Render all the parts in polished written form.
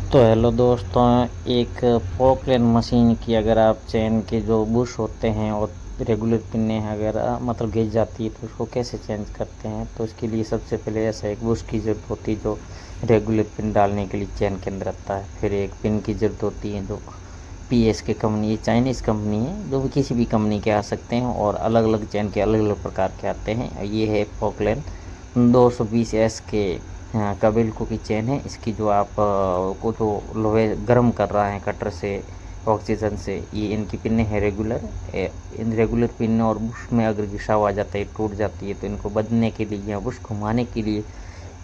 तो हेलो दोस्तों, एक पोकलेन मशीन की अगर आप चेन के जो बुश होते हैं और रेगुलर पिनें अगर मतलब घिस जाती है तो उसको कैसे चेंज करते हैं। तो इसके लिए सबसे पहले ऐसा एक बुश की ज़रूरत होती है जो रेगुलर पिन डालने के लिए चेन के अंदर आता है। फिर एक पिन की ज़रूरत होती है जो पीएस की कंपनी, ये चाइनीज़ कंपनी है, जो भी किसी भी कंपनी के आ सकते हैं और अलग अलग चेन के अलग अलग प्रकार के आते हैं। ये है पोकलेन 220S के कबिल्को की चेन है। इसकी जो आप को जो लोहे गर्म कर रहा है कटर से ऑक्सीजन से, ये इनकी पिनें हैं रेगुलर। इन रेगुलर पिन और बुश में अगर घिसाव आ जाता है, टूट जाती है, तो इनको बदलने के लिए या बुश घुमाने के लिए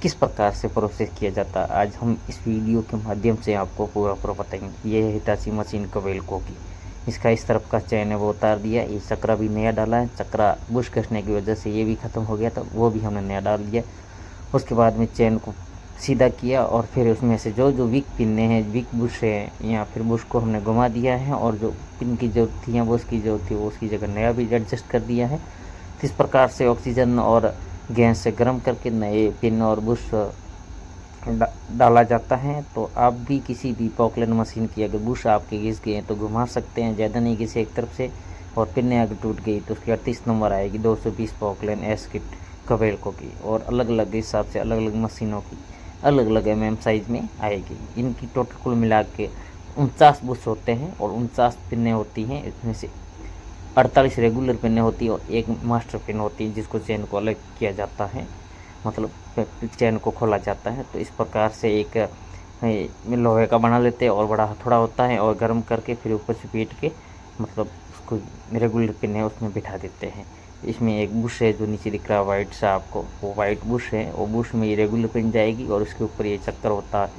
किस प्रकार से प्रोसेस किया जाता है, आज हम इस वीडियो के माध्यम से आपको पूरा बताएंगे। ये है हिटाची मशीन कबिल्को की। इसका इस तरफ का चैन है वो उतार दिया, ये चक्रा भी नया डाला है। चक्रा बुश कसने की वजह से ये भी ख़त्म हो गया, तो वो भी हमने नया डाल दिया। उसके बाद में चेन को सीधा किया और फिर उसमें से जो जो वीक पिने हैं, वीक बुश है या फिर बुश को हमने घुमा दिया है, और जो पिन की ज़रूरत थी या बुश की ज़रूरत थी वो उसकी जगह नया भी एडजस्ट कर दिया है। तो इस प्रकार से ऑक्सीजन और गैस से गर्म करके नए पिन और बुश डाला जाता है। तो आप भी किसी भी पोकलेन मशीन की अगर बुश आपके घिस गए हैं तो घुमा सकते हैं, ज़्यादा नहीं घिसे एक तरफ से। और पिनें अगर टूट गई तो उसकी 38 नंबर आएगी 220 पोकलेन एस किट कबिल्को की। और अलग अलग हिसाब से अलग अलग मशीनों की अलग अलग साइज़ में आएगी। इनकी टोटल कुल मिला के 49 बुश होते हैं और 49 पिनें होती हैं। इसमें से 48 रेगुलर पिनें होती है और एक मास्टर पिन होती है जिसको चेन को अलग किया जाता है, मतलब चेन को खोला जाता है। तो इस प्रकार से एक लोहे का बना लेते हैं और बड़ा हथौड़ा होता है, और गर्म करके फिर ऊपर से पीट के मतलब उसको रेगुलर पिन है उसमें बिठा देते हैं। इसमें एक बुश है जो नीचे दिख रहा है वाइट सा आपको, वो वाइट बुश है। वो बुश में ये रेगुलर पिन जाएगी और उसके ऊपर ये चक्कर होता है,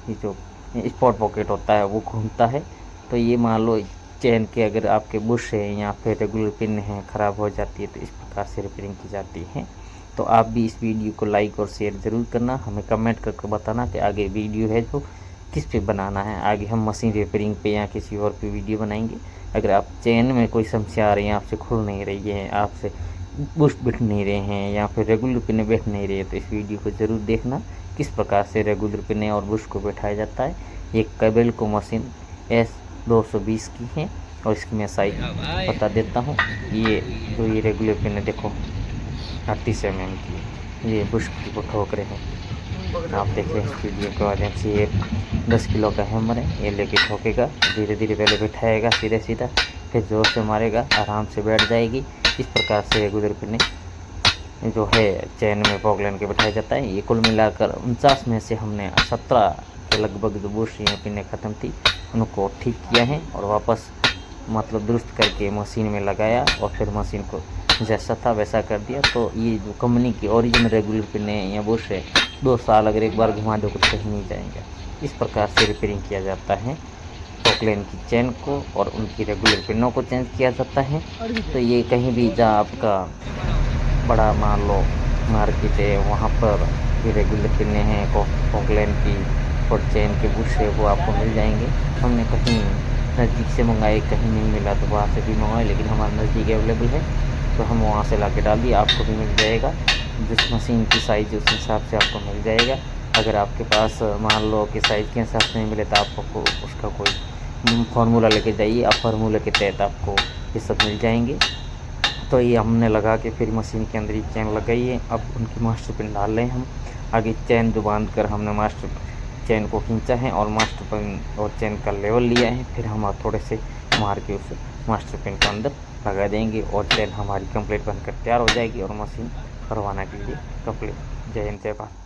ये जो स्पॉट पॉकेट होता है वो घूमता है। तो ये मान लो चेन के अगर आपके बुश है या फिर रेगुलर पिन है ख़राब हो जाती है तो इस प्रकार से रिपेयरिंग की जाती है। तो आप भी इस वीडियो को लाइक और शेयर ज़रूर करना, हमें कमेंट करके बताना कि आगे वीडियो है जो किस पे बनाना है। आगे हम मशीन रिपेयरिंग पे या किसी और पे वीडियो बनाएंगे। अगर आप चेन में कोई समस्या आ रही है, आपसे खुल नहीं रही है, आपसे बुश बैठ नहीं रहे हैं या फिर रेगुलर पिने बैठ नहीं रही है, तो इस वीडियो को ज़रूर देखना किस प्रकार से रेगुलर पिने और बुश को बैठाया जाता है। ये कबिल्को मशीन S220 की है और इसकी मैं साइज बता देता हूँ। ये जो ये रेगुलर पिन है देखो 38 mm की, ये बुश की वो ठोकरे हैं। आप देख रहे हैं इस वीडियो के माध्यम से। ये 10 किलो का हैमर है, ये लेके ठोकेगा, धीरे धीरे पहले बिठाएगा सीधे सीधा, फिर जोर से मारेगा, आराम से बैठ जाएगी। इस प्रकार से रेगुलर पिने जो है चैन में पोकलेन के बिठाया जाता है। ये कुल मिलाकर 49 में से हमने 17 के लगभग जो बुश या पिनें ख़त्म थी उनको ठीक किया है और वापस मतलब दुरुस्त करके मशीन में लगाया और फिर मशीन को जैसा था वैसा कर दिया। तो ये जो कंपनी की ओरिजिनल रेगुलर पिनें या बुश है 2 साल अगर एक बार घुमा दो कुछ कहीं नहीं जाएंगे। इस प्रकार से रिपेयरिंग किया जाता है पोकलेन की चेन को और उनकी रेगुलर पिनों को चेंज किया जाता है। तो ये कहीं भी जहाँ आपका बड़ा मान लो मार्केट है वहाँ पर ये रेगुलर पिनें हैं पोकलेन की और चेन के बुश है वो आपको मिल जाएंगे। हमने कहीं नज़दीक से मंगाए, कहीं नहीं मिला तो वहाँ से भी मंगाए, लेकिन हमारे नज़दीक अवेलेबल है तो हम वहाँ से ला के डाल दिए। आपको भी मिल जाएगा, जिस मशीन की साइज़ उस हिसाब से आपको मिल जाएगा। अगर आपके पास मान लो कि साइज़ के हिसाब से नहीं मिले तो आपको उसका कोई फार्मूला लेके जाइए, आप फार्मूले के तहत आपको ये सब मिल जाएंगे। तो ये हमने लगा के फिर मशीन के अंदर ही चैन लगाई है। अब उनकी मास्टर पिन डाल रहे हैं हम। आगे चैन जो बांध कर हमने मास्टर चैन को खींचा है और मास्टर पिन और चैन का लेवल लिया है, फिर हम थोड़े से मार के उस मास्टर पिन को अंदर लगा देंगे और चैन हमारी कंप्लीट बनकर तैयार हो जाएगी और मशीन करवाना के लिए कंप्लीट। जय हिंद, जय भारत।